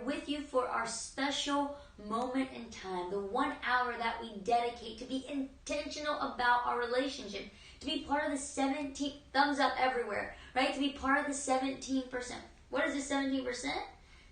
with you for our special moment in time, the 1 hour that we dedicate to be intentional about our relationship, to be part of the 17, thumbs up everywhere, right? To be part of the 17%. What is the 17%?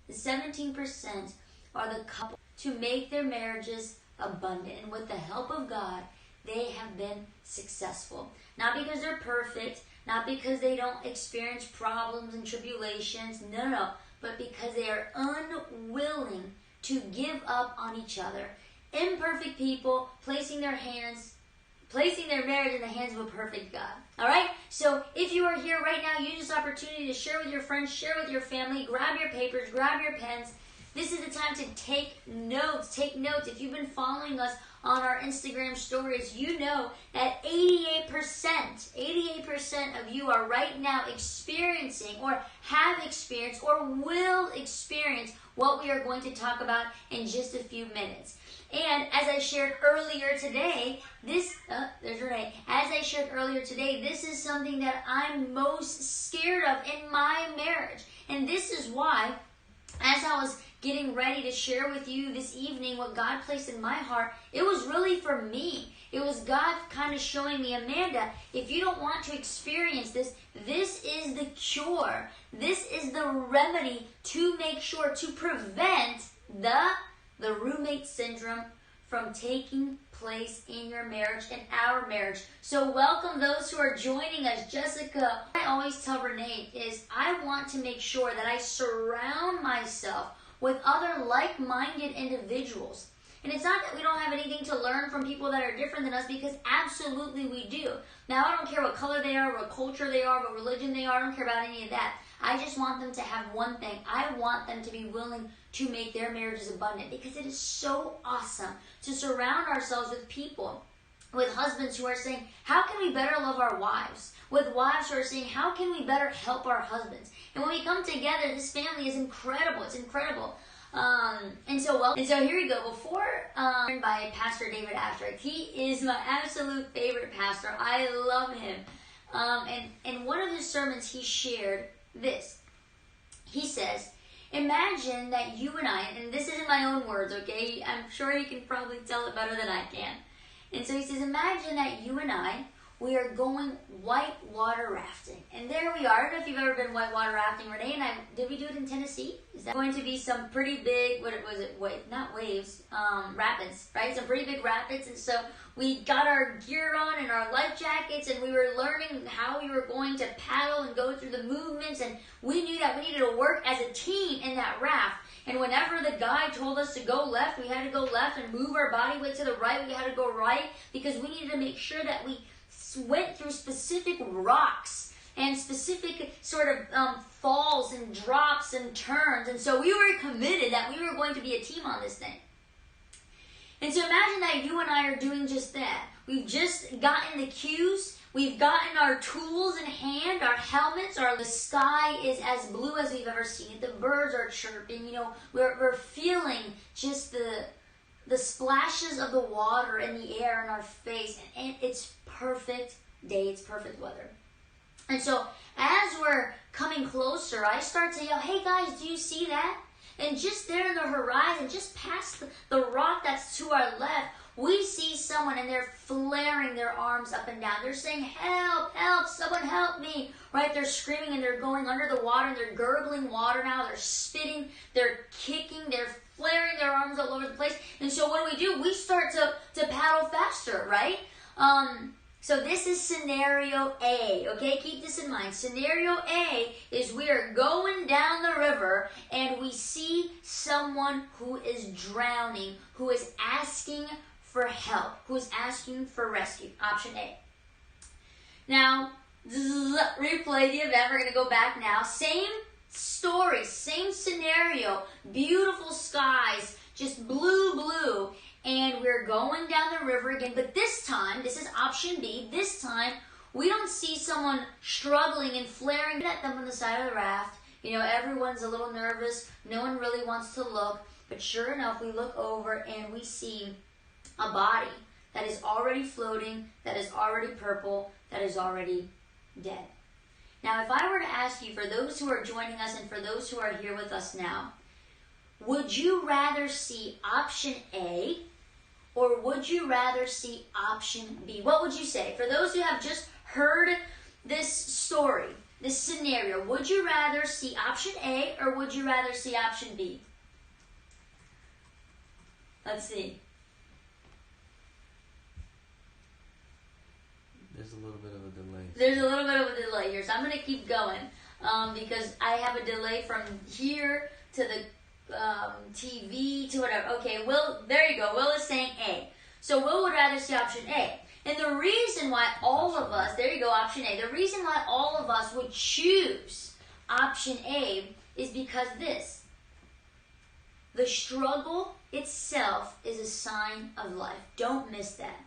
The 17% are the couple to make their marriages abundant. And with the help of God, they have been successful. Not because they're perfect, not because they don't experience problems and tribulations, no, but because they are unwilling to give up on each other. Imperfect people placing their marriage in the hands of a perfect God. All right? So if you are here right now, use this opportunity to share with your friends, share with your family, grab your papers, grab your pens. This is the time to take notes. Take notes. If you've been following us on our Instagram stories, you know that 88% of you are right now experiencing or have experienced or will experience what we are going to talk about in just a few minutes. And as I shared earlier today, there's Renee. As I shared earlier today, this is something that I'm most scared of in my marriage. And this is why, as I was getting ready to share with you this evening what God placed in my heart, it was really for me. It was God kind of showing me, Amanda, if you don't want to experience this, this is the cure. This is the remedy to make sure to prevent the roommate syndrome from taking place in your marriage and our marriage. So welcome those who are joining us. Jessica, I always tell Renee is I want to make sure that I surround myself with other like-minded individuals. And it's not that we don't have anything to learn from people that are different than us, because absolutely we do. Now, I don't care what color they are, what culture they are, what religion they are. I don't care about any of that. I just want them to have one thing. I want them to be willing to make their marriages abundant, because it is so awesome to surround ourselves with people, with husbands who are saying, how can we better love our wives? With wives who are saying, how can we better help our husbands? And when we come together, this family is incredible. It's incredible. And so here we go. Before by Pastor David Ashrick, he is my absolute favorite pastor. I love him. And one of his sermons, he shared this. He says, imagine that you and I, and this isn't my own words, okay? I'm sure you can probably tell it better than I can. And so he says, imagine that you and I, we are going whitewater rafting. And there we are. I don't know if you've ever been whitewater rafting. Renee and I, did we do it in Tennessee? Is that going to be some pretty big, not waves, rapids, right? Some pretty big rapids. And so we got our gear on and our life jackets, and we were learning how we were going to paddle and go through the movements. And we knew that we needed to work as a team in that raft. And whenever the guide told us to go left, we had to go left, and move our body weight to the right, we had to go right, because we needed to make sure that we went through specific rocks and specific sort of falls and drops and turns. And so we were committed that we were going to be a team on this thing. And so imagine that you and I are doing just that. We've just gotten the cues. We've gotten our tools in hand, our helmets. The sky is as blue as we've ever seen it. The birds are chirping. You know, we're feeling just the splashes of the water in the air in our face, and it's perfect day, it's perfect weather. And so as we're coming closer, I start to yell, hey guys, do you see that? And just there in the horizon, just past the rock that's to our left, we see someone, and they're flaring their arms up and down. They're saying, help, help, someone help me, right? They're screaming, and they're going under the water, and they're gurgling water now. They're spitting, they're kicking, they're flaring their arms all over the place. And so what do? We start to paddle faster, right? So this is scenario A, okay? Keep this in mind. Scenario A is we are going down the river, and we see someone who is drowning, who is asking for help, who is asking for rescue. Option A. Now, replay the event. We're going to go back now. Same story, same scenario. Beautiful skies, just blue. And we're going down the river again. But this time, this is option B, this time we don't see someone struggling and flaring at them on the side of the raft. You know, everyone's a little nervous. No one really wants to look. But sure enough, we look over and we see a body that is already floating, that is already purple, that is already dead. Now, if I were to ask you, for those who are joining us and for those who are here with us now, would you rather see option A or would you rather see option B? What would you say? For those who have just heard this story, this scenario, would you rather see option A or would you rather see option B? Let's see. There's a little bit of a delay. There's a little bit of a delay here, so I'm going to keep going because I have a delay from here to the TV to whatever. Okay, Will, there you go. Will is saying A. So Will would rather see option A. And the reason why all of us, there you go, option A. The reason why all of us would choose option A is because this. The struggle itself is a sign of life. Don't miss that.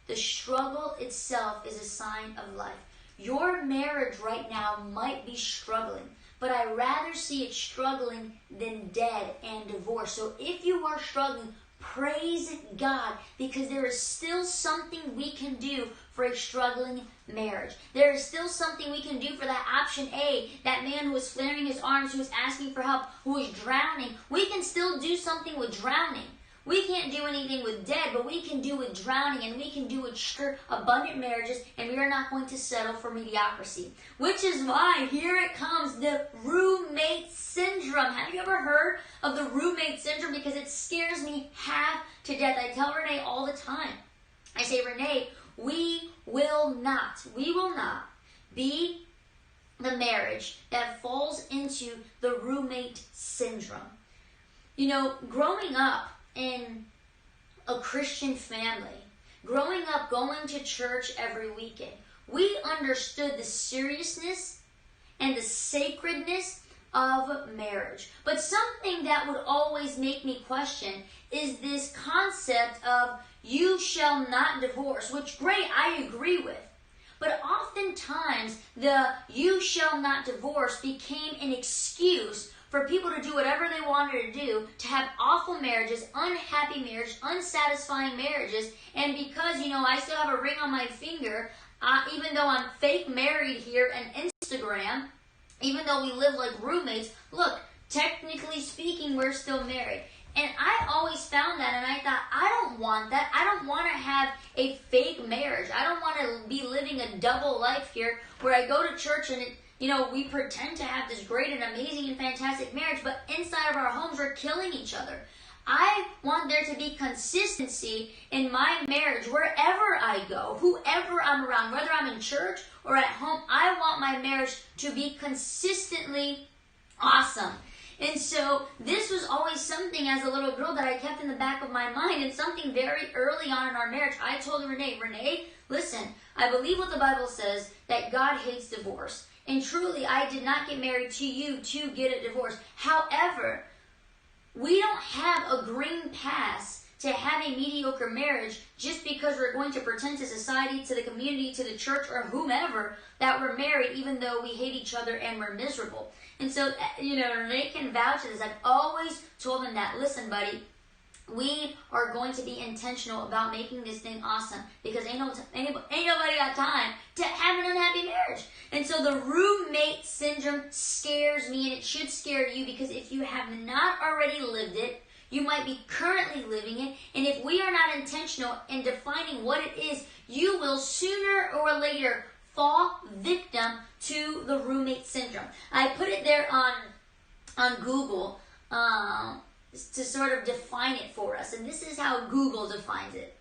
The struggle itself is a sign of life. Your marriage right now might be struggling, but I'd rather see it struggling than dead and divorce. So if you are struggling, praise God, because there is still something we can do for a struggling marriage. There is still something we can do for that option A, that man who was flaring his arms, who was asking for help, who was drowning. We can still do something with drowning. We can't do anything with dead, but we can do with drowning, and we can do with abundant marriages, and we are not going to settle for mediocrity. Which is why here it comes, the roommate syndrome. Have you ever heard of the roommate syndrome? Because it scares me half to death. I tell Renee all the time. I say, Renee, we will not be the marriage that falls into the roommate syndrome. You know, growing up in a Christian family, growing up going to church every weekend, we understood the seriousness and the sacredness of marriage. But something that would always make me question is this concept of you shall not divorce, which great, I agree with. But oftentimes the you shall not divorce became an excuse for people to do whatever they wanted to do, to have awful marriages, unhappy marriages, unsatisfying marriages. And because, you know, I still have a ring on my finger, even though I'm fake married here and Instagram, even though we live like roommates, look, technically speaking, we're still married. And I always found that, and I thought, I don't want that. I don't want to have a fake marriage. I don't want to be living a double life here where I go to church and we pretend to have this great and amazing and fantastic marriage, but inside of our homes, we're killing each other. I want there to be consistency in my marriage wherever I go, whoever I'm around, whether I'm in church or at home. I want my marriage to be consistently awesome. And so this was always something as a little girl that I kept in the back of my mind, and something very early on in our marriage. I told Renee, listen, I believe what the Bible says, that God hates divorce. And truly, I did not get married to you to get a divorce. However, we don't have a green pass to have a mediocre marriage just because we're going to pretend to society, to the community, to the church, or whomever that we're married, even though we hate each other and we're miserable. And so, Renee can vouch to this. I've always told him that, listen, buddy, we are going to be intentional about making this thing awesome, because ain't nobody got time to have an unhappy marriage. And so the roommate syndrome scares me, and it should scare you, because if you have not already lived it, you might be currently living it. And if we are not intentional in defining what it is, you will sooner or later fall victim to the roommate syndrome. I put it there on Google to sort of define it for us. And this is how Google defines it.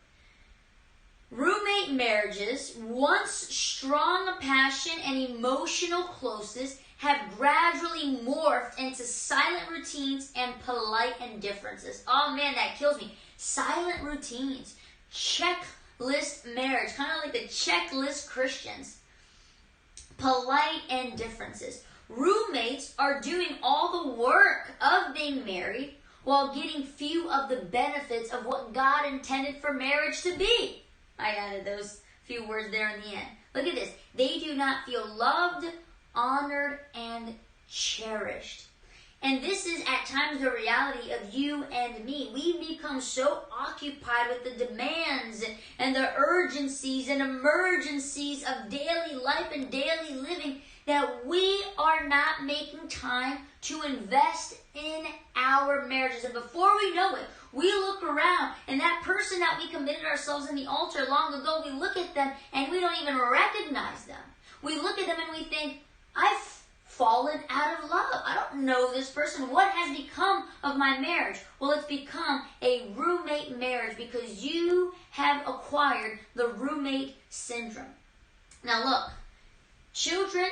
Roommate marriages, once strong passion and emotional closeness, have gradually morphed into silent routines and polite indifferences. Oh man, that kills me. Silent routines. Checklist marriage. Kind of like the checklist Christians. Polite indifferences. Roommates are doing all the work of being married while getting few of the benefits of what God intended for marriage to be. I added those few words there in the end. Look at this. They do not feel loved, honored, and cherished. And this is at times the reality of you and me. We become so occupied with the demands and the urgencies and emergencies of daily life and daily living that we are not making time to invest in our marriages. And before we know it, we look around and that person that we committed ourselves in the altar long ago, we look at them and we don't even recognize them. We look at them and we think, I've fallen out of love. I don't know this person. What has become of my marriage? Well, it's become a roommate marriage because you have acquired the roommate syndrome. Now look, children,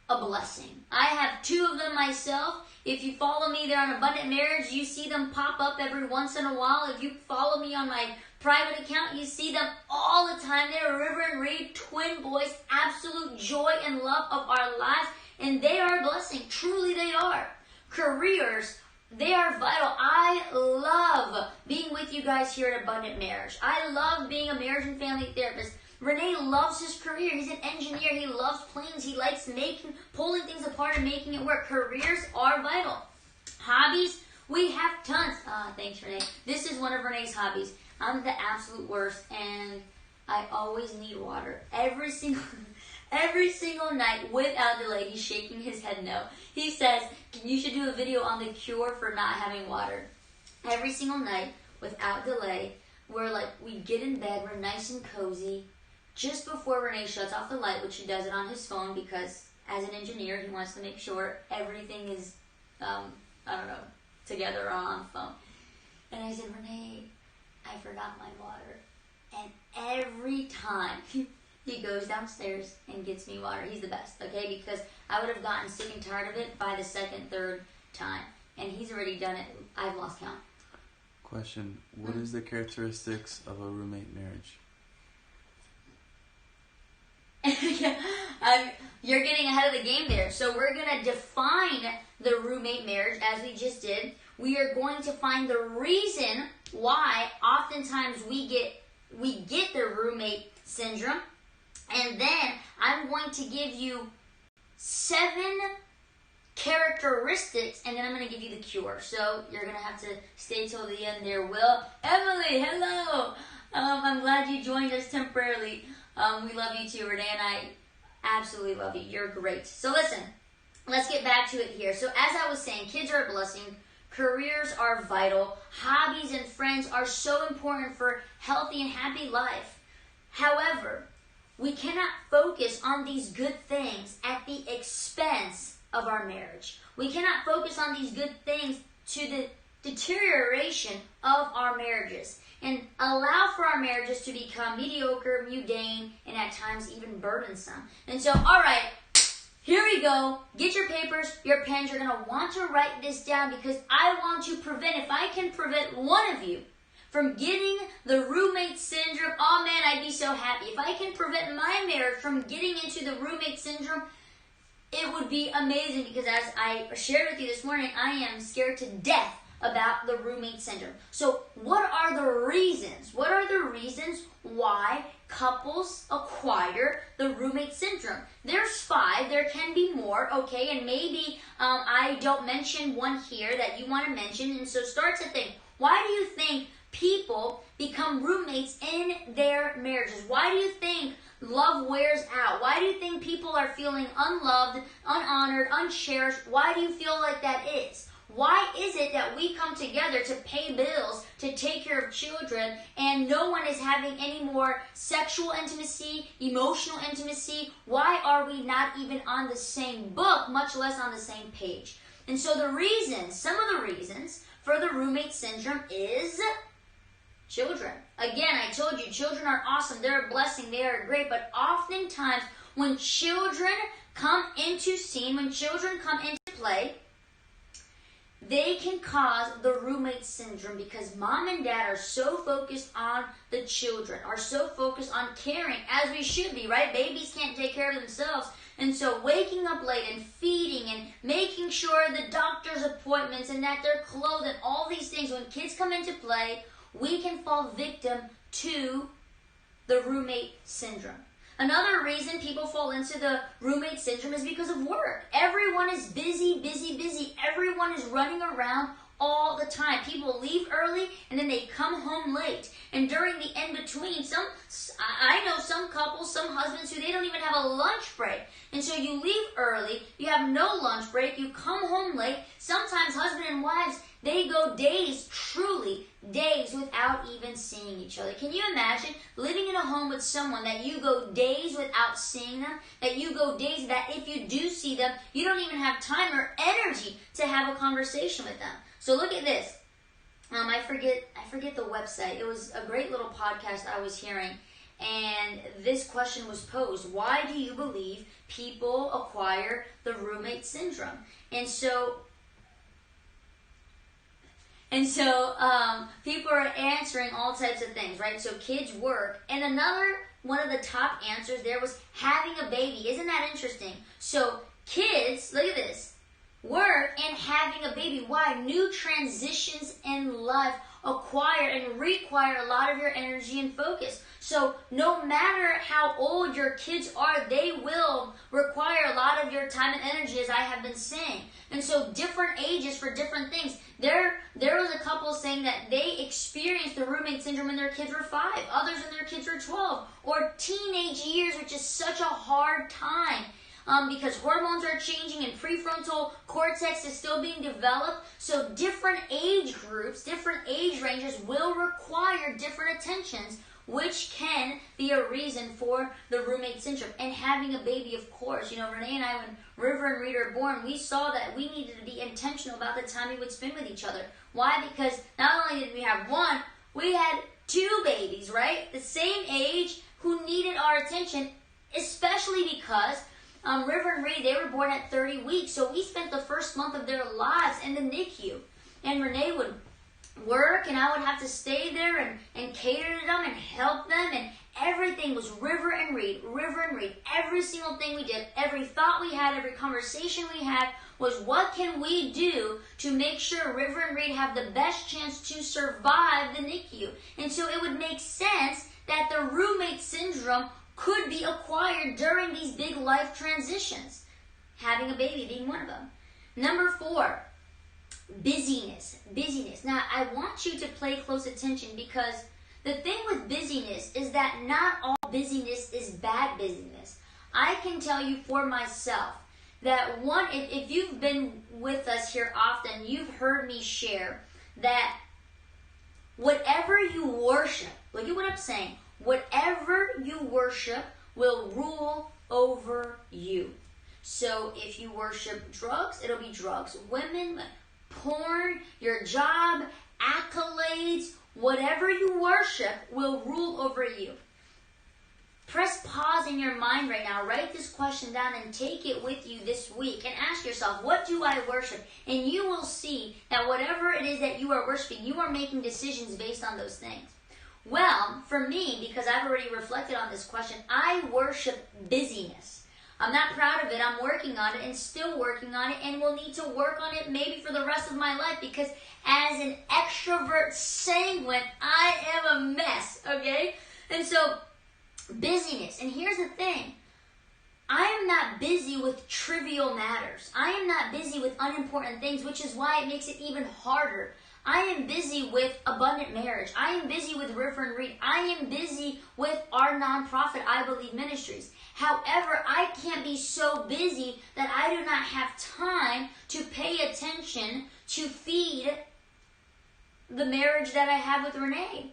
a blessing. I have 2 of them myself. If you follow me there on Abundant Marriage, you see them pop up every once in a while. If you follow me on my private account, you see them all the time. They're River and Reed, twin boys, absolute joy and love of our lives. And they are a blessing. Truly they are. Careers, they are vital. I love being with you guys here at Abundant Marriage. I love being a marriage and family therapist. Renee loves his career. He's an engineer. He loves planes. He likes pulling things apart and making it work. Careers are vital. Hobbies, we have tons. Thanks, Renee. This is one of Renee's hobbies. I'm the absolute worst, and I always need water. Every single night, without delay, he's shaking his head no. He says, you should do a video on the cure for not having water. Every single night, without delay, we get in bed, we're nice and cozy. Just before Renee shuts off the light, which he does it on his phone because as an engineer, he wants to make sure everything is, together or on the phone. And I said, Renee, I forgot my water. And every time he goes downstairs and gets me water. He's the best, okay? Because I would have gotten sick and tired of it by the 2nd, 3rd time. And he's already done it. I've lost count. Question. What is the characteristics of a roommate marriage? You're getting ahead of the game there. So we're going to define the roommate marriage as we just did. We are going to find the reason why oftentimes we get the roommate syndrome. And then I'm going to give you 7 characteristics, and then I'm going to give you the cure. So you're going to have to stay till the end there, Will. Emily, hello. I'm glad you joined us temporarily. We love you too, Renee, and I absolutely love you. You're great. So listen, let's get back to it here. So as I was saying, kids are a blessing. Careers are vital. Hobbies and friends are so important for healthy and happy life. However, we cannot focus on these good things at the expense of our marriage. We cannot focus on these good things to the deterioration of our marriages and allow for our marriages to become mediocre, mundane, and at times even burdensome. And so, all right, here we go. Get your papers, your pens. You're going to want to write this down because I want to prevent, if I can prevent one of you from getting the roommate syndrome, oh man, I'd be so happy. If I can prevent my marriage from getting into the roommate syndrome, it would be amazing because as I shared with you this morning, I am scared to death about the roommate syndrome. So what are the reasons? What are the reasons why couples acquire the roommate syndrome? There's 5. There can be more, okay? And maybe I don't mention one here that you want to mention. And so start to think, why do you think people become roommates in their marriages? Why do you think love wears out? Why do you think people are feeling unloved, unhonored, uncherished? Why do you feel like that is? Why is it that we come together to pay bills, to take care of children, and no one is having any more sexual intimacy, emotional intimacy? Why are we not even on the same book, much less on the same page? And so the reasons, some of the reasons for the roommate syndrome is children. Again, I told you, children are awesome. They're a blessing. They are great. But oftentimes, when children come into scene, when children come into play, they can cause the roommate syndrome because mom and dad are so focused on the children, are so focused on caring, as we should be, right? Babies can't take care of themselves. And so waking up late and feeding and making sure the doctor's appointments and that they're clothed and all these things, when kids come into play, we can fall victim to the roommate syndrome. Another reason people fall into the roommate syndrome is because of work. Everyone is busy, busy, busy. Everyone is running around all the time. People leave early and then they come home late. And during the in-between, I know some couples, some husbands who they don't even have a lunch break. And so you leave early, you have no lunch break, you come home late. Sometimes husband and wives, they go days, truly days, without even seeing each other. Can you imagine living in a home with someone that you go days without seeing them? That you go days that if you do see them, you don't even have time or energy to have a conversation with them. So look at this. I forget the website. It was a great little podcast I was hearing. And this question was posed: why do you believe people acquire the roommate syndrome? And so people are answering all types of things, right? So kids, work, and another one of the top answers there was having a baby. Isn't that interesting? So kids, look at this, work and having a baby. Why? New transitions in life acquire and require a lot of your energy and focus. So no matter how old your kids are, they will require a lot of your time and energy, as I have been saying. And so different ages for different things. There was a couple saying that they experienced the roommate syndrome when their kids were 5, others when their kids were 12, or teenage years, which is such a hard time. Because hormones are changing and prefrontal cortex is still being developed. So different age groups, different age ranges will require different attentions, which can be a reason for the roommate syndrome. And having a baby, of course. You know, Renee and I, when River and Reed were born, we saw that we needed to be intentional about the time we would spend with each other. Why? Because not only did we have one, we had 2 babies, right? The same age, who needed our attention, especially because River and Reed, they were born at 30 weeks, so we spent the first month of their lives in the NICU. And Renee would work, and I would have to stay there and cater to them and help them, and everything was River and Reed, River and Reed. Every single thing we did, every thought we had, every conversation we had was, what can we do to make sure River and Reed have the best chance to survive the NICU? And so it would make sense that the roommate syndrome could be acquired during these big life transitions. Having a baby being one of them. Number 4, busyness. Busyness. Now, I want you to pay close attention, because the thing with busyness is that not all busyness is bad busyness. I can tell you for myself that if you've been with us here often, you've heard me share that whatever you worship, look at what I'm saying, whatever you worship will rule over you. So if you worship drugs, it'll be drugs. Women, porn, your job, accolades, whatever you worship will rule over you. Press pause in your mind right now. Write this question down and take it with you this week and ask yourself, what do I worship? And you will see that whatever it is that you are worshiping, you are making decisions based on those things. Well, for me, because I've already reflected on this question, I worship busyness. I'm not proud of it. I'm working on it and still working on it, and will need to work on it maybe for the rest of my life, because as an extrovert sanguine, I am a mess, okay? And so, busyness. And here's the thing. I am not busy with trivial matters. I am not busy with unimportant things, which is why it makes it even harder. I am busy with Abundant Marriage. I am busy with River and Reed. I am busy with our nonprofit, I Believe Ministries. However, I can't be so busy that I do not have time to pay attention to feed the marriage that I have with Renee.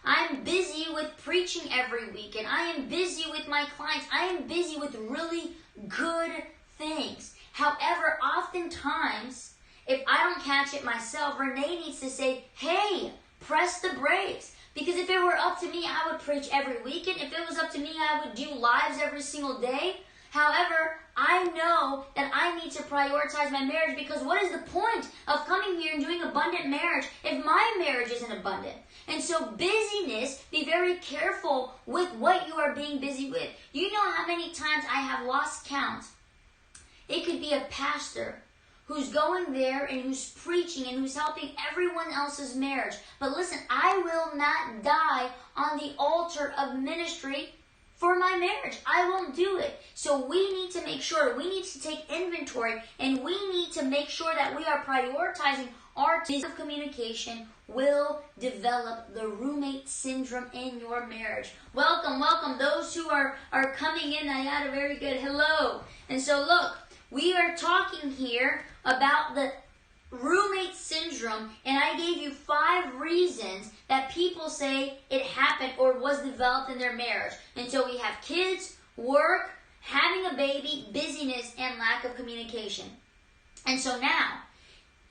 I'm busy with preaching every week, and I am busy with my clients. I am busy with really good things. However, oftentimes, if I don't catch it myself, Renee needs to say, hey, press the brakes. Because if it were up to me, I would preach every weekend. If it was up to me, I would do lives every single day. However, I know that I need to prioritize my marriage, because what is the point of coming here and doing Abundant Marriage if my marriage isn't abundant? And so busyness, be very careful with what you are being busy with. You know how many times I have lost count. It could be a pastor who's going there and who's preaching and who's helping everyone else's marriage. But listen, I will not die on the altar of ministry for my marriage. I won't do it. So we need to make sure, we need to take inventory, and we need to make sure that we are prioritizing are of communication will develop the roommate syndrome in your marriage. Welcome, welcome. Those who are coming in, I had a very good hello. And so look, we are talking here about the roommate syndrome, and I gave you 5 reasons that people say it happened or was developed in their marriage. And so we have kids, work, having a baby, busyness, and lack of communication. And so now,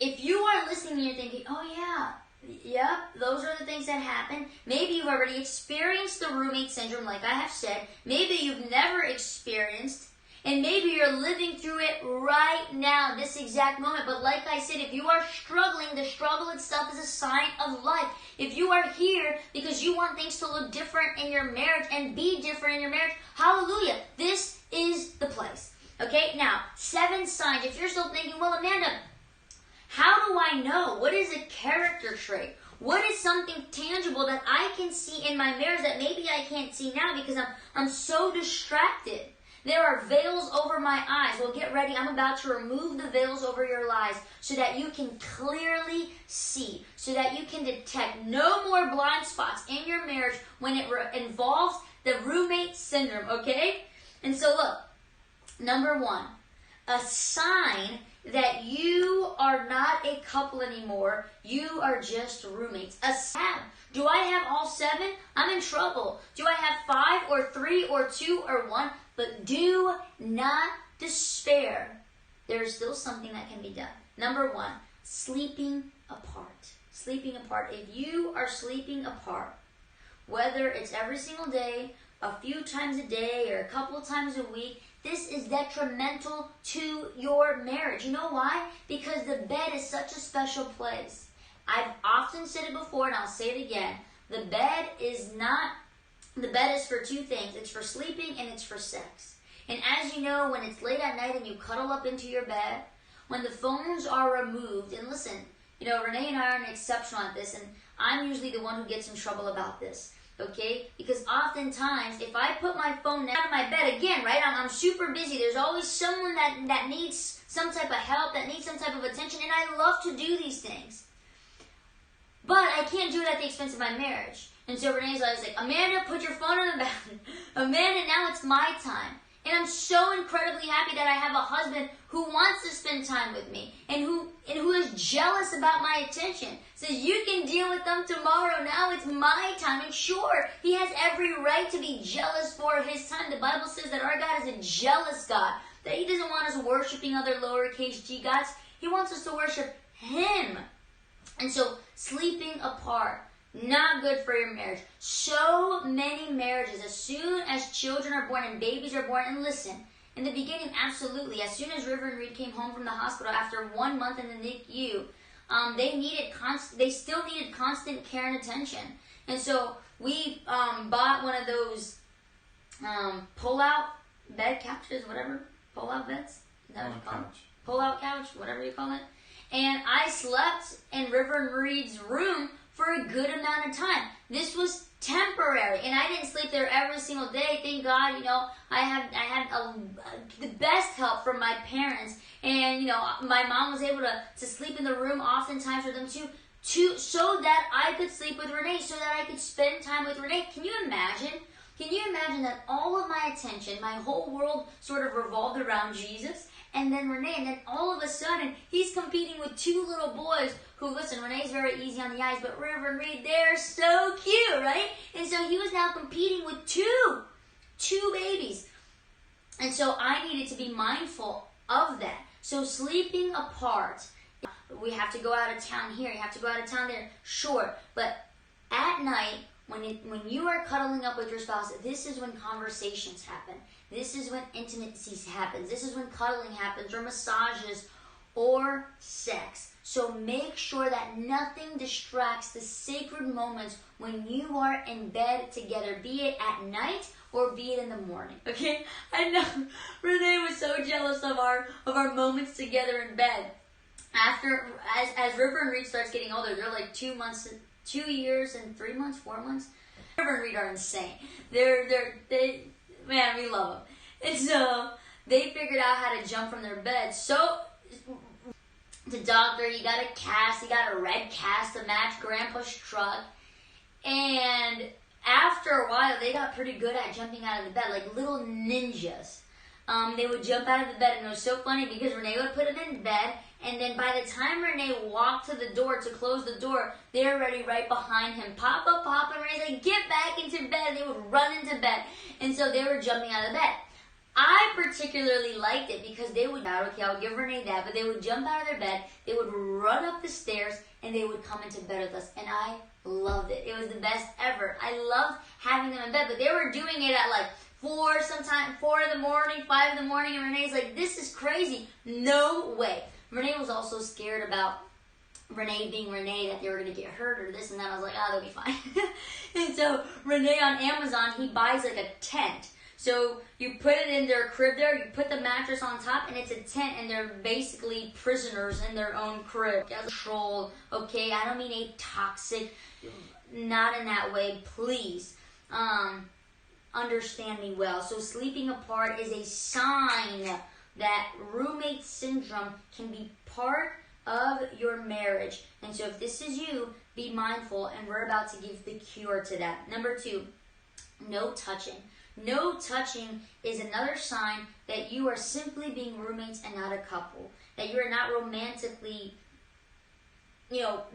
if you are listening and you're thinking, oh yeah, those are the things that happen. Maybe you've already experienced the roommate syndrome, like I have said. Maybe you've never experienced, and maybe you're living through it right now, this exact moment. But like I said, if you are struggling, the struggle itself is a sign of life. If you are here because you want things to look different in your marriage and be different in your marriage, hallelujah, this is the place. Okay, now, 7 signs. If you're still thinking, well, Amanda, how do I know? What is a character trait? What is something tangible that I can see in my marriage that maybe I can't see now because I'm so distracted? There are veils over my eyes. Well, get ready. I'm about to remove the veils over your lives so that you can clearly see, so that you can detect no more blind spots in your marriage when it involves the roommate syndrome, okay? And so look, number 1, a sign that you are not a couple anymore. You are just roommates. Do I have all 7? I'm in trouble. Do I have 5 or 3 or 2 or 1? But do not despair. There is still something that can be done. Number 1, sleeping apart. Sleeping apart. If you are sleeping apart, whether it's every single day, a few times a day, or a couple of times a week, this is detrimental to your marriage. You know why? Because the bed is such a special place. I've often said it before, and I'll say it again. The bed is for 2 things. It's for sleeping and it's for sex. And as you know, when it's late at night and you cuddle up into your bed, when the phones are removed, and listen, you know, Renee and I are exceptional at this, and I'm usually the one who gets in trouble about this. Okay? Because oftentimes, if I put my phone out of my bed, again, right, I'm super busy. There's always someone that needs some type of help, that needs some type of attention, and I love to do these things. But I can't do it at the expense of my marriage. And so Renee's always like, Amanda, put your phone in the bed. Amanda, now it's my time. And I'm so incredibly happy that I have a husband who wants to spend time with me and who is jealous about my attention. Says, you can deal with them tomorrow. Now it's my time. And sure, he has every right to be jealous for his time. The Bible says that our God is a jealous God, that he doesn't want us worshiping other lowercase g gods. He wants us to worship him. And so sleeping apart, not good for your marriage. So many marriages, as soon as children are born and babies are born, and listen, in the beginning, absolutely, as soon as River and Reed came home from the hospital after 1 month in the NICU, they still needed constant care and attention. And so we bought one of those pull-out bed couches, whatever, pull-out beds? Is that what you call it? Pull-out couch, whatever you call it. And I slept in River and Reed's room for a good amount of time. This was temporary, and I didn't sleep there every single day. Thank God, you know, I had the best help from my parents, and you know, my mom was able to sleep in the room oftentimes for them too, so that I could sleep with Renee, so that I could spend time with Renee. Can you imagine? Can you imagine that all of my attention, my whole world sort of revolved around Jesus? And then Renee, and then all of a sudden, he's competing with 2 little boys who, listen, Renee's very easy on the eyes, but River and Reed, they're so cute, right? And so he was now competing with two babies. And so I needed to be mindful of that. So sleeping apart, we have to go out of town here, you have to go out of town there, sure. But at night, when you are cuddling up with your spouse, this is when conversations happen. This is when intimacy happens. This is when cuddling happens, or massages, or sex. So make sure that nothing distracts the sacred moments when you are in bed together, be it at night or be it in the morning. Okay? I know Renee was so jealous of our moments together in bed. As River and Reed starts getting older, they're like 2 years and 3 months, 4 months. River and Reed are insane. Man, we love them. And so they figured out how to jump from their bed. So to doctor. He got a cast. He got a red cast to match Grandpa's truck. And after a while, they got pretty good at jumping out of the bed, like little ninjas. They would jump out of the bed, and it was so funny because Renee would put them in bed, and then by the time Renee walked to the door to close the door, they were already right behind him. Papa, Papa, and Renee's like, get back into bed. And they would run into bed, and so they were jumping out of the bed. I particularly liked it because they would, okay, I'll give Renee that, but they would jump out of their bed, they would run up the stairs, and they would come into bed with us, and I loved it. It was the best ever. I loved having them in bed, but they were doing it at like 4 in the morning, 5 in the morning, and Renee's like, this is crazy. No way. Renee was also scared about Renee being Renee, that they were going to get hurt or this and that. I was like, they'll be fine. And so Renee on Amazon, he buys like a tent. So you put it in their crib there, you put the mattress on top, and it's a tent, and they're basically prisoners in their own crib. Control, okay? I don't mean a toxic, not in that way, please. Understand me well. So sleeping apart is a sign that roommate syndrome can be part of your marriage. And so if this is you, be mindful, and we're about to give the cure to that. Number 2, no touching. No touching is another sign that you are simply being roommates and not a couple. That you are not romantically,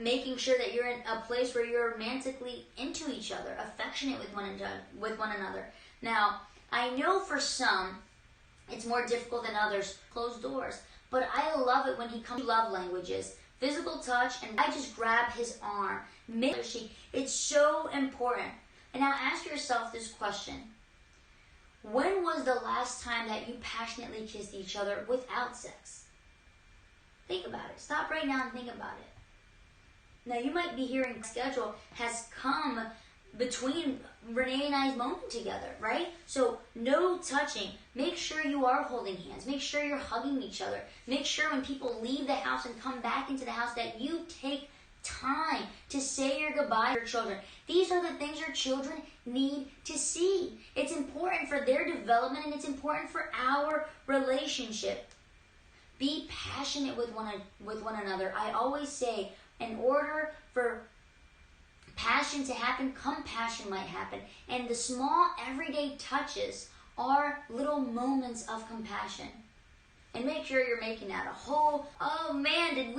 making sure that you're in a place where you're romantically into each other, affectionate with one another. Now, I know for some, it's more difficult than others, closed doors. But I love it when he comes to love languages. Physical touch, and I just grab his arm. It's so important. And now ask yourself this question. When was the last time that you passionately kissed each other without sex? Think about it. Stop right now and think about it. Now, you might be hearing schedule has come between Renee and I's moment together, right? So, no touching. Make sure you are holding hands. Make sure you're hugging each other. Make sure when people leave the house and come back into the house that you take time to say your goodbye to your children. These are the things your children need to see. It's important for their development, and it's important for our relationship. Be passionate with one another. I always say, in order for passion to happen, compassion might happen. And the small everyday touches are little moments of compassion. And make sure you're making that a whole, oh man,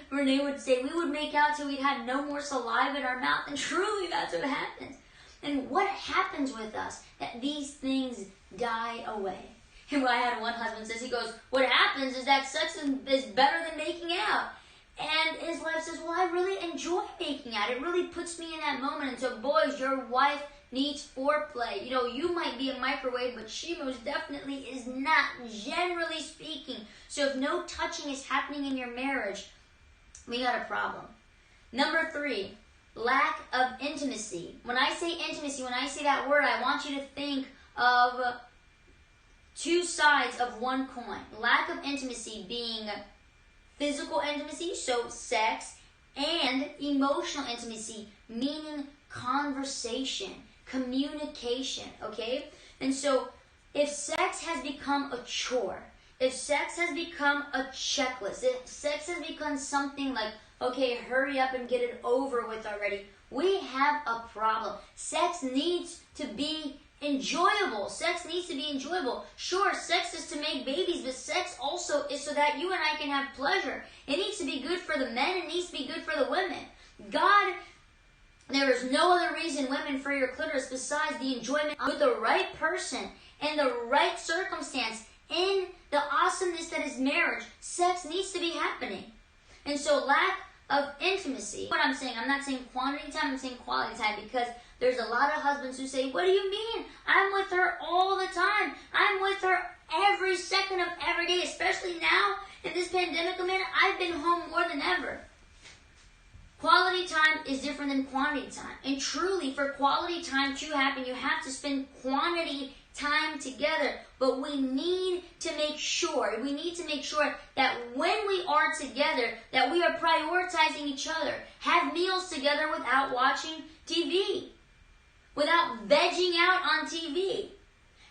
Renee would say, we would make out till we had no more saliva in our mouth. And truly, that's what happens. And what happens with us, that these things die away. And I had one husband says, he goes, what happens is that sex is better than making out. And his wife says, well, I really enjoy making out. It really puts me in that moment. And so, boys, your wife needs foreplay. You might be a microwave, but she most definitely is not, generally speaking. So if no touching is happening in your marriage, we got a problem. Number 3, lack of intimacy. When I say intimacy, when I say that word, I want you to think of 2 sides of one coin. Lack of intimacy being physical intimacy, so sex, and emotional intimacy, meaning conversation, communication, okay? And so if sex has become a chore, if sex has become a checklist, if sex has become something like, okay, hurry up and get it over with already, we have a problem. Sex needs to be enjoyable. Sex needs to be enjoyable. Sure, sex is to make babies, but sex also is so that you and I can have pleasure. It needs to be good for the men. It needs to be good for the women. There is no other reason, women, for your clitoris besides the enjoyment with the right person and the right circumstance in the awesomeness that is marriage. Sex needs to be happening. And so lack of intimacy. What I'm saying, I'm not saying quantity time, I'm saying quality time, because there's a lot of husbands who say, what do you mean? I'm with her all the time. I'm with her every second of every day, especially now in this pandemic, man. I've been home more than ever. Quality time is different than quantity time. And truly, for quality time to happen, you have to spend quantity time together. But we need to make sure that when we are together, that we are prioritizing each other. Have meals together without watching TV. Without vegging out on TV.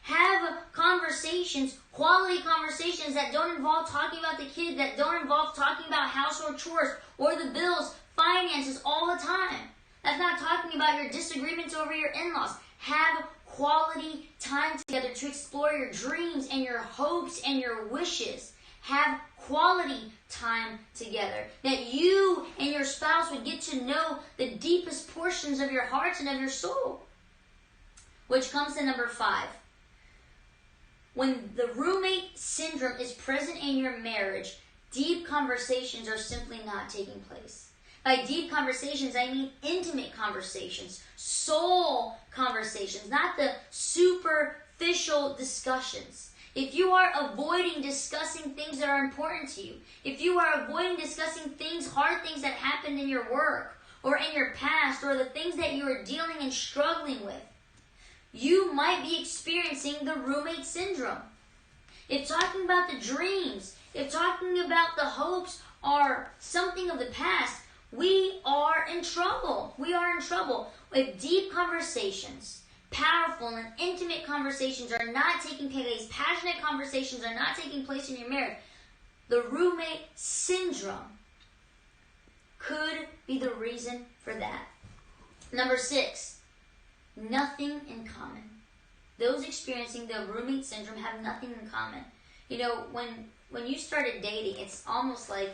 Have conversations, quality conversations that don't involve talking about the kid, that don't involve talking about household chores or the bills, finances all the time. That's not talking about your disagreements over your in-laws. Have quality time together to explore your dreams and your hopes and your wishes. Have quality time together. That you and your spouse would get to know the deepest portions of your hearts and of your soul. Which comes to number 5. When the roommate syndrome is present in your marriage, deep conversations are simply not taking place. By deep conversations, I mean intimate conversations, soul conversations, not the superficial discussions. If you are avoiding discussing things that are important to you, if you are avoiding discussing things, hard things that happened in your work or in your past or the things that you are dealing and struggling with, you might be experiencing the roommate syndrome. If talking about the dreams, if talking about the hopes are something of the past, we are in trouble. We are in trouble. If deep conversations, powerful and intimate conversations are not taking place, passionate conversations are not taking place in your marriage, the roommate syndrome could be the reason for that. Number 6, nothing in common. Those experiencing the roommate syndrome have nothing in common. You know, when you started dating, it's almost like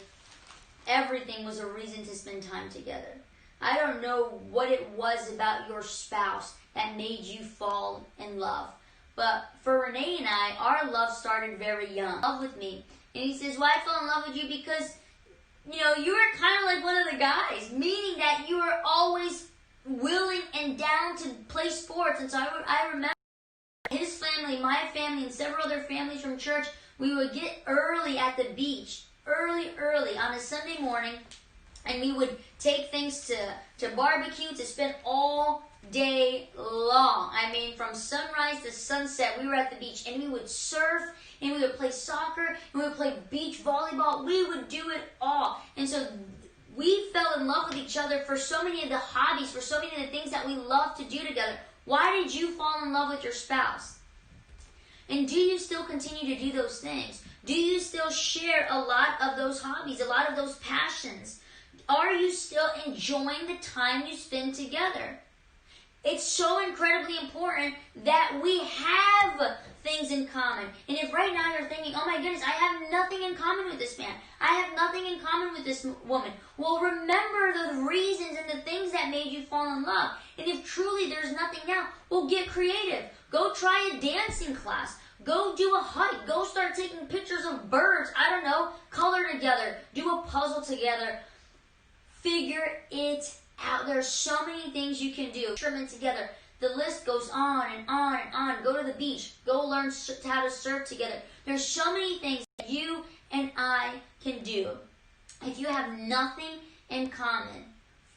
everything was a reason to spend time together. I don't know what it was about your spouse that made you fall in love. But for Renee and I, our love started very young. Love with me. And he says, well, I fell in love with you because, you were kind of like one of the guys. Meaning that you were always willing and down to play sports. And so I remember his family, my family, and several other families from church, we would get early at the beach. Early on a Sunday morning, and we would take things to barbecue to spend all day long. I mean, from sunrise to sunset, we were at the beach, and we would surf, and we would play soccer, and we would play beach volleyball. We would do it all. And so we fell in love with each other for so many of the hobbies, for so many of the things that we love to do together. Why did you fall in love with your spouse? And do you still continue to do those things? Do you still share a lot of those hobbies, a lot of those passions? Are you still enjoying the time you spend together? It's so incredibly important that we have things in common. And if right now you're thinking, oh my goodness, I have nothing in common with this man. I have nothing in common with this woman. Well, remember the reasons and the things that made you fall in love. And if truly there's nothing now, well, get creative. Go try a dancing class. Go do a hike. Go start taking pictures of birds. I don't know. Color together. Do a puzzle together. Figure it out. There's so many things you can do. Instruments together. The list goes on and on and on. Go to the beach. Go learn how to surf together. There's so many things that you and I can do. If you have nothing in common,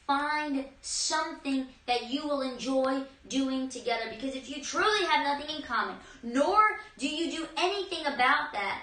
find something that you will enjoy doing together. Because if you truly have nothing in common, nor do you do anything about that,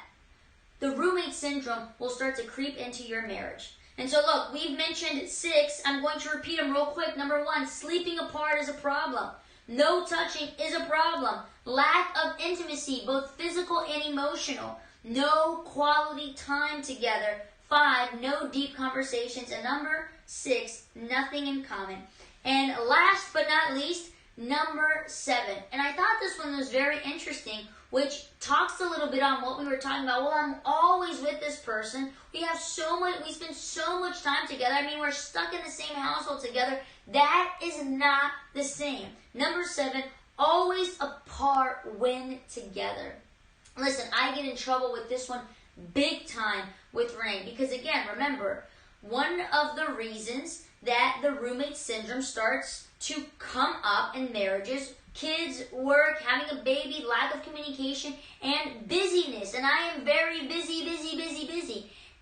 the roommate syndrome will start to creep into your marriage. And so look, we've mentioned 6. I'm going to repeat them real quick. Number 1, sleeping apart is a problem. No touching is a problem. Lack of intimacy, both physical and emotional. No quality time together. 5, no deep conversations. And number 6, nothing in common. And last but not least, number 7. And I thought this one was very interesting, which talks a little bit on what we were talking about. Well, I'm always with this person. We spend so much time together. I mean, we're stuck in the same household together. That is not the same. Number 7, always apart when together. Listen, I get in trouble with this one big time with Renee. Because again, remember, one of the reasons that the roommate syndrome starts to come up in marriages, kids, work, having a baby, lack of communication, and busyness. And I am very busy.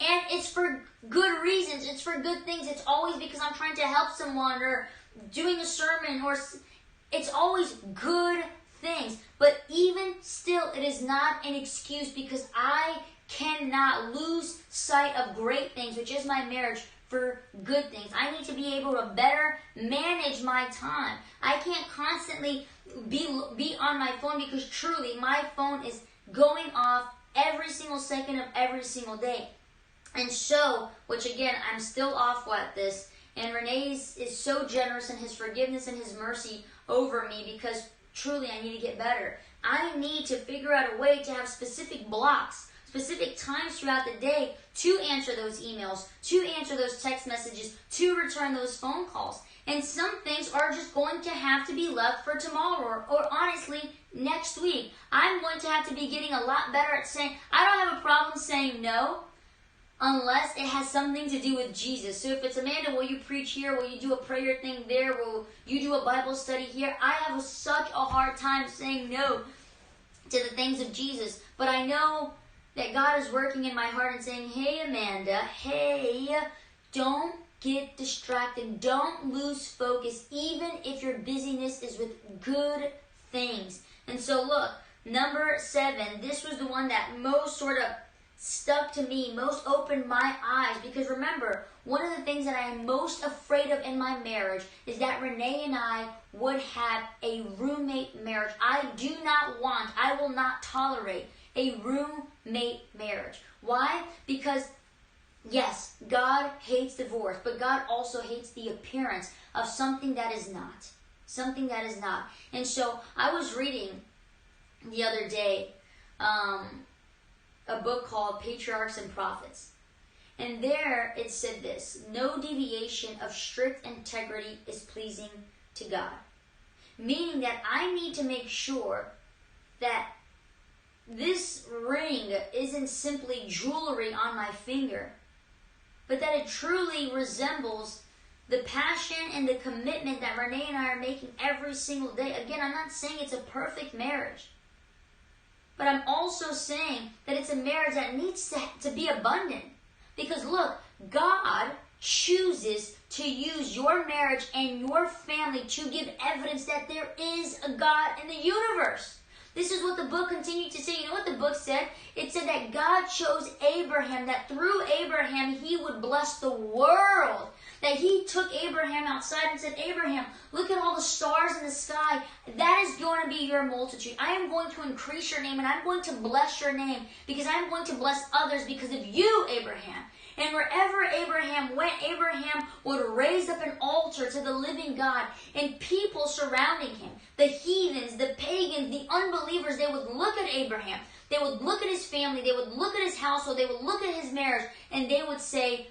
And it's for good reasons. It's for good things. It's always because I'm trying to help someone or doing a sermon, or it's always good things. But even still, it is not an excuse, because I cannot lose sight of great things, which is my marriage, for good things. I need to be able to better manage my time. I can't constantly be on my phone, because truly my phone is going off every single second of every single day. And so, which again, I'm still awful at this, and Renee is so generous in his forgiveness and his mercy over me, because truly I need to get better. I need to figure out a way to have specific blocks, specific times throughout the day to answer those emails, to answer those text messages, to return those phone calls. And some things are just going to have to be left for tomorrow, or honestly, next week. I'm going to have to be getting a lot better at saying, I don't have a problem saying no, unless it has something to do with Jesus. So if it's, Amanda, will you preach here? Will you do a prayer thing there? Will you do a Bible study here? I have such a hard time saying no to the things of Jesus. But I know that God is working in my heart and saying, hey, Amanda, hey, don't get distracted. Don't lose focus, even if your busyness is with good things. And so look, number 7, this was the one that most sort of stuck to me, most opened my eyes, because remember, one of the things that I am most afraid of in my marriage is that Renee and I would have a roommate marriage. I will not tolerate a roommate marriage. Why? Because yes, God hates divorce, but God also hates the appearance of something that is not. Something that is not. And so I was reading the other day a book called Patriarchs and Prophets. And there it said this: no deviation of strict integrity is pleasing to God. Meaning that I need to make sure that this ring isn't simply jewelry on my finger, but that it truly resembles the passion and the commitment that Renee and I are making every single day. Again, I'm not saying it's a perfect marriage, but I'm also saying that it's a marriage that needs to be abundant. Because look, God chooses to use your marriage and your family to give evidence that there is a God in the universe. This is what the book continued to say. You know what the book said? It said that God chose Abraham, that through Abraham he would bless the world. That he took Abraham outside and said, Abraham, look at all the stars in the sky. That is going to be your multitude. I am going to increase your name, and I'm going to bless your name, because I'm going to bless others because of you, Abraham. And wherever Abraham went, Abraham would raise up an altar to the living God, and people surrounding him, the heathens, the pagans, the unbelievers, they would look at Abraham. They would look at his family. They would look at his household. They would look at his marriage, and they would say,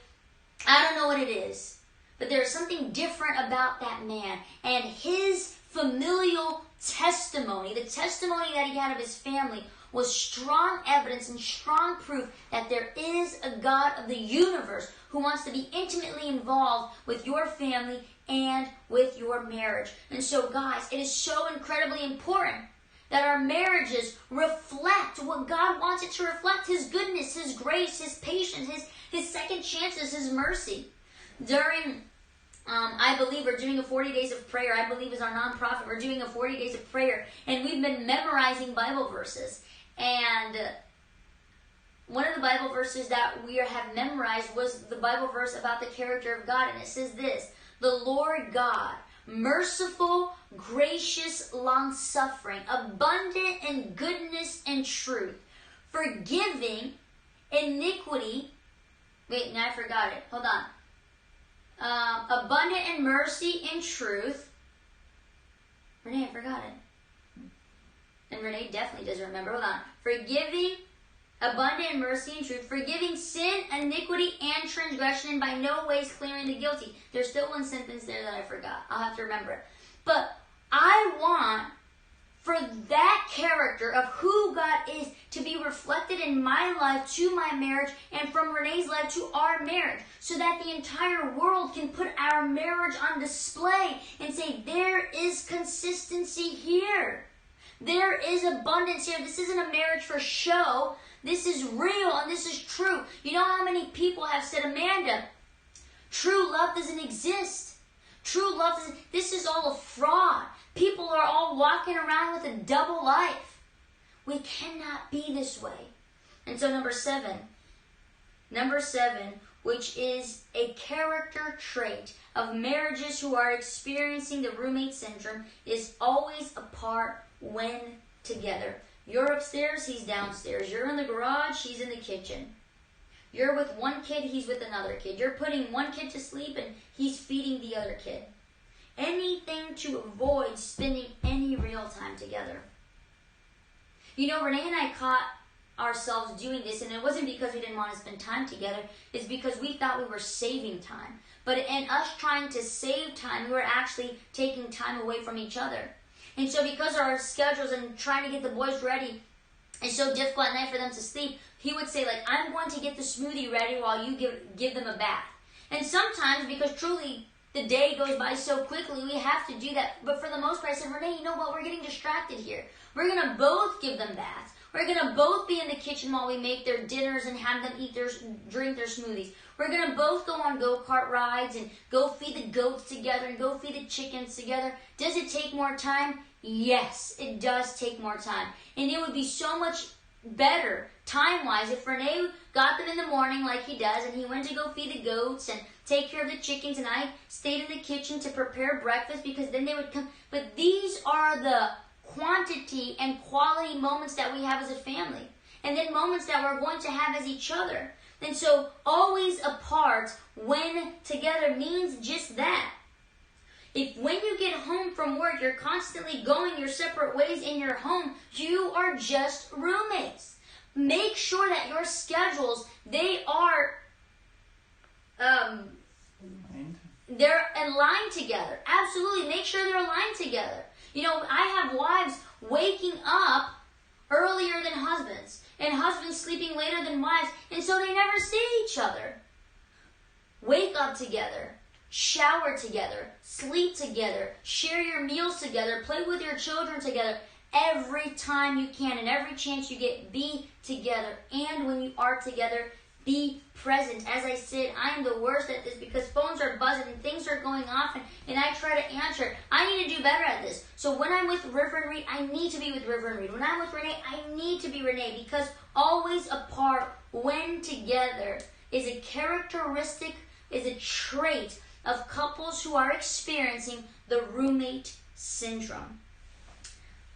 I don't know what it is, but there's something different about that man. And his familial testimony, the testimony that he had of his family, was strong evidence and strong proof that there is a God of the universe who wants to be intimately involved with your family and with your marriage. And so, guys, it is so incredibly important that our marriages reflect what God wants it to reflect: His goodness, His grace, His patience, His second chances, His mercy. During, I believe we're doing a 40 days of prayer. I believe is our nonprofit. We're doing a 40 days of prayer, and we've been memorizing Bible verses. And one of the Bible verses that we have memorized was the Bible verse about the character of God, and it says this: the Lord God, merciful, gracious, long-suffering, abundant in goodness and truth, forgiving iniquity. Wait, now I forgot it. Hold on. Abundant in mercy and truth. Renee, I forgot it. And Renee definitely doesn't remember. Hold on. Forgiving, abundant in mercy and truth, forgiving sin, iniquity, and transgression, and by no ways clearing the guilty. There's still one sentence there that I forgot. I'll have to remember it. But I want for that character of who God is to be reflected in my life to my marriage, and from Renee's life to our marriage, so that the entire world can put our marriage on display and say, there is consistency here. There is abundance here. This isn't a marriage for show. This is real and this is true. You know how many people have said, Amanda, true love doesn't exist. True love doesn't. This is all a fraud. People are all walking around with a double life. We cannot be this way. And so number seven which is a character trait of marriages who are experiencing the roommate syndrome, is always apart when together. You're upstairs, he's downstairs. You're in the garage, he's in the kitchen. You're with one kid, he's with another kid. You're putting one kid to sleep and he's feeding the other kid. Anything to avoid spending any real time together. You know, Renee and I caught ourselves doing this, and it wasn't because we didn't want to spend time together. It's because we thought we were saving time. But in us trying to save time, we were actually taking time away from each other. And so because our schedules and trying to get the boys ready is so difficult at night for them to sleep, he would say, like, I'm going to get the smoothie ready while you give them a bath. And sometimes, because truly the day goes by so quickly, we have to do that. But for the most part, I said, Renee, you know what? We're getting distracted here. We're going to both give them baths. We're going to both be in the kitchen while we make their dinners and have them drink their smoothies. We're going to both go on go-kart rides and go feed the goats together and go feed the chickens together. Does it take more time? Yes, it does take more time. And it would be so much better time-wise if Renee got them in the morning like he does, and he went to go feed the goats and take care of the chickens, and I stayed in the kitchen to prepare breakfast, because then they would come. But these are the quantity and quality moments that we have as a family, and then moments that we're going to have as each other. And so always apart when together means just that. If when you get home from work, you're constantly going your separate ways in your home, you are just roommates. Make sure that your schedules, they are they're aligned together. Absolutely, make sure they're aligned together. You know, I have wives waking up earlier than husbands, and husbands sleeping later than wives, and so they never see each other. Wake up together, shower together, sleep together, share your meals together, play with your children together. Every time you can and every chance you get, be together. And when you are together, be present. As I said, I am the worst at this because phones are buzzing and things are going off, and I try to answer. I need to do better at this. So when I'm with River and Reed, I need to be with River and Reed. When I'm with Renee, I need to be Renee, because always apart when together is a characteristic, is a trait of couples who are experiencing the roommate syndrome.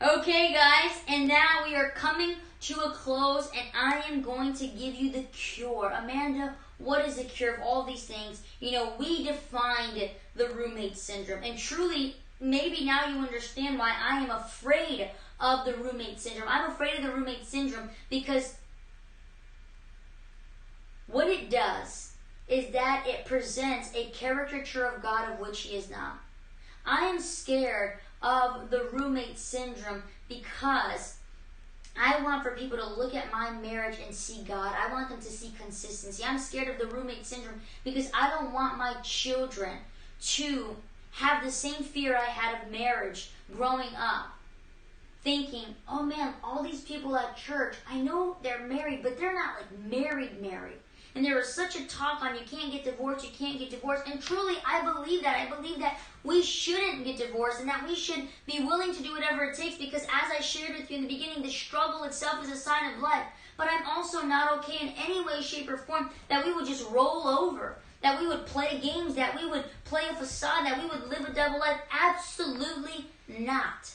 Okay, guys, and now we are coming to a close, and I am going to give you the cure. Amanda, what is the cure of all these things? You know, we defined the roommate syndrome, and truly, maybe now you understand why I am afraid of the roommate syndrome. I'm afraid of the roommate syndrome because what it does is that it presents a caricature of God of which He is not. I am scared of the roommate syndrome because I want for people to look at my marriage and see God. I want them to see consistency. I'm scared of the roommate syndrome because I don't want my children to have the same fear I had of marriage growing up. Thinking, oh man, all these people at church, I know they're married, but they're not like married. And there was such a talk on you can't get divorced, you can't get divorced. And truly, I believe that. I believe that we shouldn't get divorced and that we should be willing to do whatever it takes, because as I shared with you in the beginning, the struggle itself is a sign of life. But I'm also not okay in any way, shape, or form that we would just roll over, that we would play games, that we would play a facade, that we would live a double life. Absolutely not.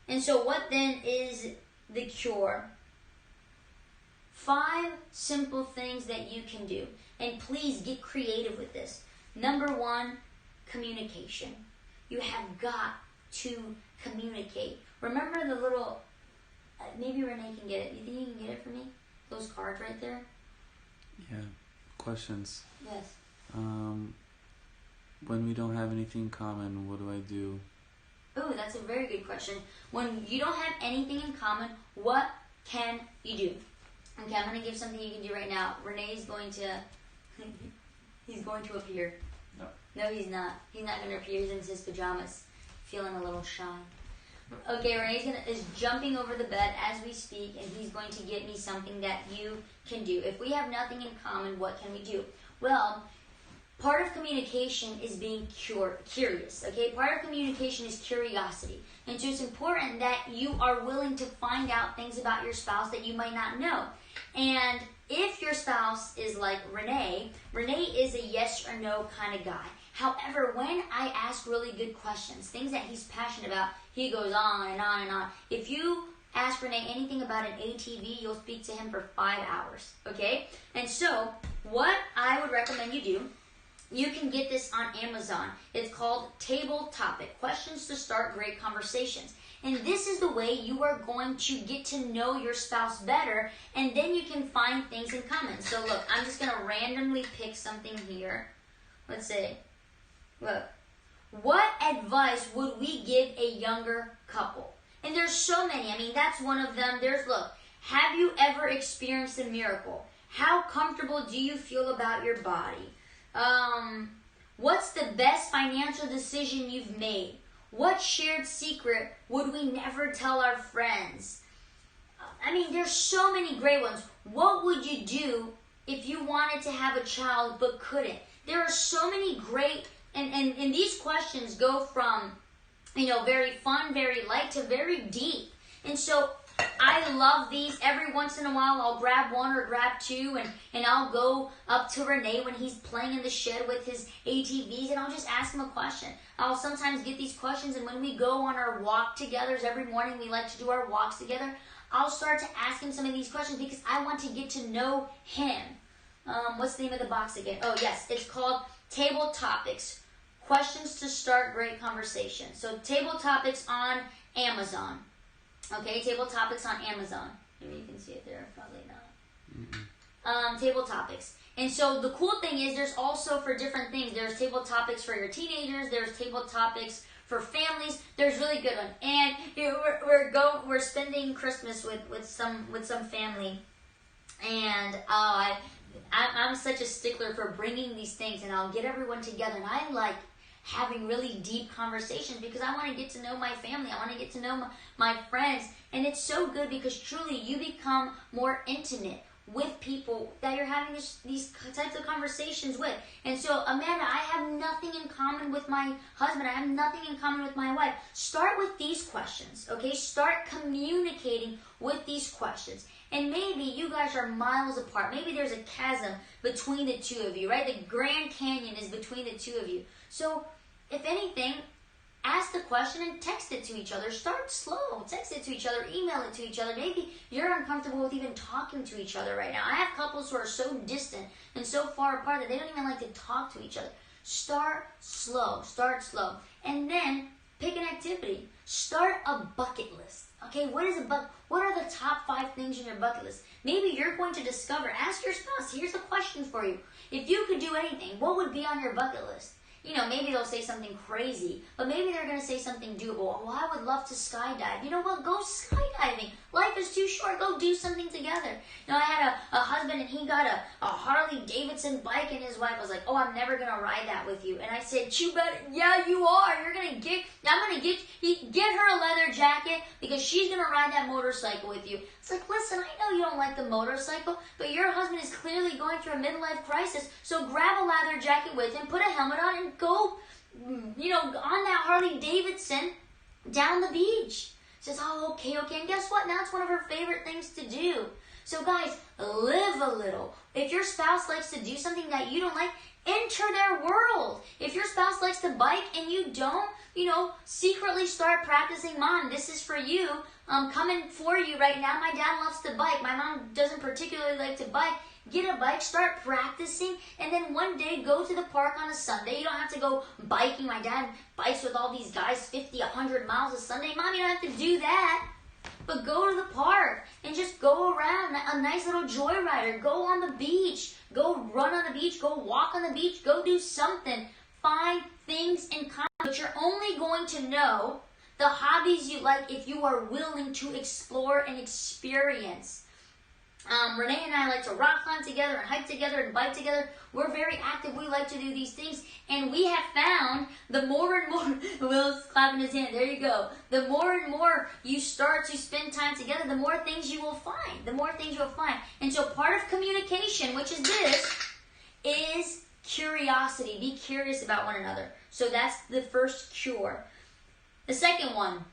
And so what then is the cure? 5 simple things that you can do. And please get creative with this. Number 1, communication. You have got to communicate. Remember the little, maybe Renee can get it. You think you can get it for me? Those cards right there? Yeah. Questions. Yes. When we don't have anything in common, what do I do? Oh, that's a very good question. When you don't have anything in common, what can you do? Okay, I'm going to give something you can do right now. Renee's going to, he's going to appear. No, he's not. He's not going to appear. He's in his pajamas, feeling a little shy. Okay, Renee's is jumping over the bed as we speak, and he's going to get me something that you can do. If we have nothing in common, what can we do? Well, part of communication is being curious, okay? Part of communication is curiosity. And so it's important that you are willing to find out things about your spouse that you might not know. And if your spouse is like Renee is a yes or no kind of guy. However, when I ask really good questions, things that he's passionate about, he goes on and on and on. If you ask Renee anything about an ATV, you'll speak to him for 5 hours, okay? And so, what I would recommend you do, you can get this on Amazon. It's called Table Topic, Questions to Start Great Conversations. And this is the way you are going to get to know your spouse better, and then you can find things in common. So look, I'm just going to randomly pick something here. Let's see. Look. What advice would we give a younger couple? And there's so many. I mean, that's one of them. Look, have you ever experienced a miracle? How comfortable do you feel about your body? What's the best financial decision you've made? What shared secret would we never tell our friends? I mean, there's so many great ones. What would you do if you wanted to have a child but couldn't? There are so many great, and these questions go from, very fun, very light to very deep. And so I love these. Every once in a while I'll grab one or grab two and I'll go up to Renee when he's playing in the shed with his ATVs and I'll just ask him a question. I'll sometimes get these questions, and when we go on our walk together, every morning we like to do our walks together, I'll start to ask him some of these questions because I want to get to know him. What's the name of the box again? Oh yes, it's called Table Topics, Questions to Start Great Conversation. So Table Topics on Amazon. Okay, Table Topics on Amazon. Maybe you can see it there, probably not. Table Topics. And so the cool thing is there's also for different things. There's Table Topics for your teenagers. There's Table Topics for families. There's really good ones. And we're spending Christmas with some family. And I'm such a stickler for bringing these things, and I'll get everyone together. And I like having really deep conversations because I want to get to know my family. I want to get to know my friends. And it's so good because truly you become more intimate with people that you're having these types of conversations with. And so, Amanda, I have nothing in common with my husband. I have nothing in common with my wife. Start with these questions, okay? Start communicating with these questions. And maybe you guys are miles apart. Maybe there's a chasm between the two of you, right? The Grand Canyon is between the two of you. So, if anything, ask the question and text it to each other. Start slow. Text it to each other. Email it to each other. Maybe you're uncomfortable with even talking to each other right now. I have couples who are so distant and so far apart that they don't even like to talk to each other. Start slow. Start slow. And then pick an activity. Start a bucket list. Okay, what are the top 5 things in your bucket list? Maybe you're going to discover, ask your spouse, here's a question for you. If you could do anything, what would be on your bucket list? Maybe they'll say something crazy, but maybe they're going to say something doable. Well, I would love to skydive. You know what? Go skydiving. Life is too short. Go do something together. I had a husband, and he got a Harley Davidson bike, and his wife was like, oh, I'm never going to ride that with you. And I said, you better, yeah, you are. I'm going to get her a leather jacket because she's going to ride that motorcycle with you. It's like, listen, I know you don't like the motorcycle, but your husband is clearly going through a midlife crisis, so grab a leather jacket with him, put a helmet on, and go, on that Harley Davidson down the beach. Says, oh, okay. And guess what? Now it's one of her favorite things to do. So guys, live a little. If your spouse likes to do something that you don't like, enter their world. If your spouse likes to bike and you don't, secretly start practicing. Mom, this is for you. I'm coming for you right now. My dad loves to bike. My mom doesn't particularly like to bike. Get a bike, start practicing, and then one day go to the park on a Sunday. You don't have to go biking. My dad bikes with all these guys 50, 100 miles a Sunday. Mom, you don't have to do that. But go to the park and just go around, a nice little joyrider. Go on the beach. Go run on the beach. Go walk on the beach. Go do something. Find things in common. But you're only going to know the hobbies you like if you are willing to explore and experience. Renee and I like to rock climb together and hike together and bike together. We're very active. We like to do these things. And we have found the more and more, Will's clapping his hand, there you go. The more and more you start to spend time together, the more things you will find. The more things you'll find. And so part of communication, which is this, is curiosity. Be curious about one another. So that's the first cure. The second one,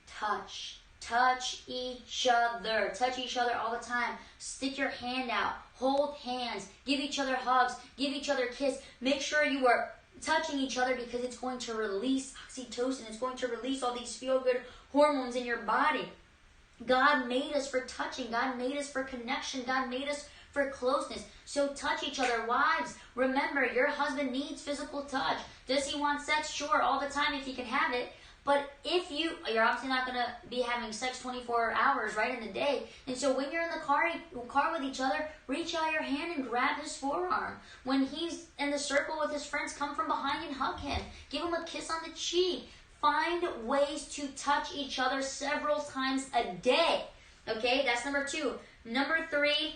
touch. Touch each other. Touch each other all the time. Stick your hand out. Hold hands. Give each other hugs. Give each other a kiss. Make sure you are touching each other because it's going to release oxytocin. It's going to release all these feel-good hormones in your body. God made us for touching. God made us for connection. God made us for closeness. So touch each other. Wives, remember, your husband needs physical touch. Does he want sex? Sure, all the time if he can have it. But if you're obviously not going to be having sex 24 hours, right, in the day. And so when you're in the car with each other, reach out your hand and grab his forearm. When he's in the circle with his friends, come from behind and hug him. Give him a kiss on the cheek. Find ways to touch each other several times a day. Okay, that's number 2. Number 3,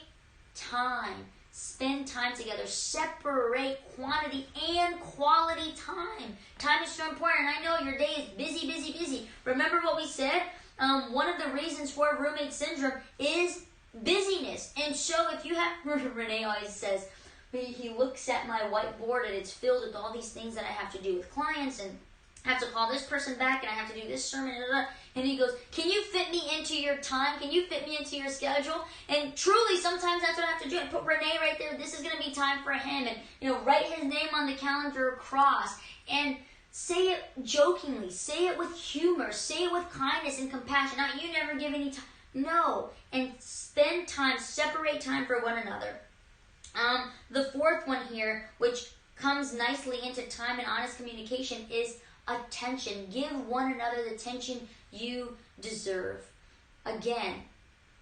time. Spend time together. Separate quantity and quality time. Time is so important. I know your day is busy, busy, busy. Remember what we said? One of the reasons for roommate syndrome is busyness. And so if you have, Renee always says, he looks at my whiteboard and it's filled with all these things that I have to do with clients, and I have to call this person back, and I have to do this sermon, and he goes, can you fit me into your time? Can you fit me into your schedule? And truly, sometimes that's what I have to do. I put Renee right there. This is going to be time for him. And, write his name on the calendar across. And say it jokingly. Say it with humor. Say it with kindness and compassion. Not, you never give any time. No. And spend time. Separate time for one another. The 4th one here, which comes nicely into time and honest communication, is attention. Give one another the attention you deserve. Again,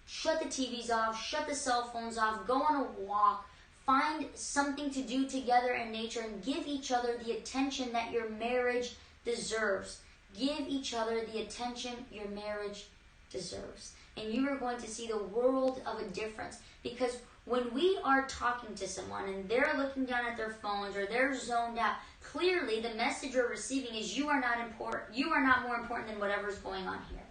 shut the TVs off, shut the cell phones off, go on a walk, find something to do together in nature, and give each other the attention that your marriage deserves. Give each other the attention your marriage deserves. And you are going to see the world of a difference, because when we are talking to someone and they're looking down at their phones or they're zoned out, clearly the message you're receiving is you are not important. You are not more important than whatever's going on here.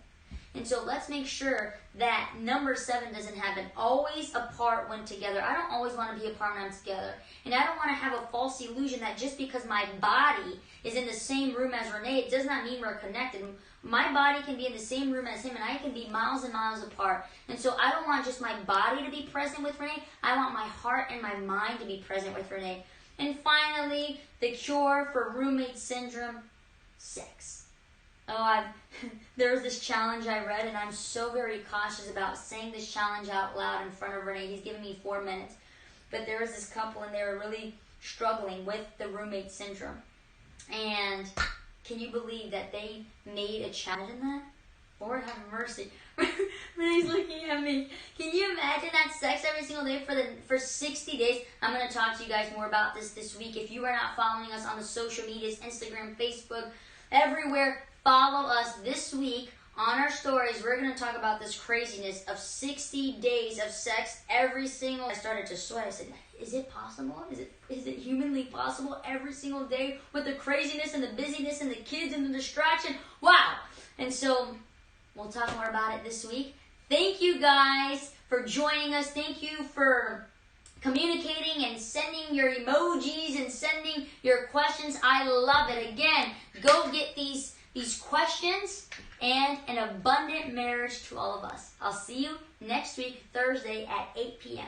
And so let's make sure that number 7 doesn't happen. Always apart when together. I don't always want to be apart when I'm together. And I don't want to have a false illusion that just because my body is in the same room as Renee, it does not mean we're connected. My body can be in the same room as him, and I can be miles and miles apart. And so I don't want just my body to be present with Renee. I want my heart and my mind to be present with Renee. And finally, the cure for roommate syndrome, sex. There was this challenge I read, and I'm so very cautious about saying this challenge out loud in front of Renee. He's given me 4 minutes. But there was this couple, and they were really struggling with the roommate syndrome. And can you believe that they made a challenge in that? Lord have mercy. Renee's looking at me. Can you imagine that sex every single day for 60 days? I'm going to talk to you guys more about this week. If you are not following us on the social medias, Instagram, Facebook, everywhere, follow us this week on our stories. We're going to talk about this craziness of 60 days of sex every single. I started to sweat. I said, is it possible? Is it humanly possible every single day with the craziness and the busyness and the kids and the distraction? Wow. And so we'll talk more about it this week. Thank you guys for joining us. Thank you for communicating and sending your emojis and sending your questions. I love it. Again, go get these questions and an abundant marriage to all of us. I'll see you next week, Thursday at 8 p.m.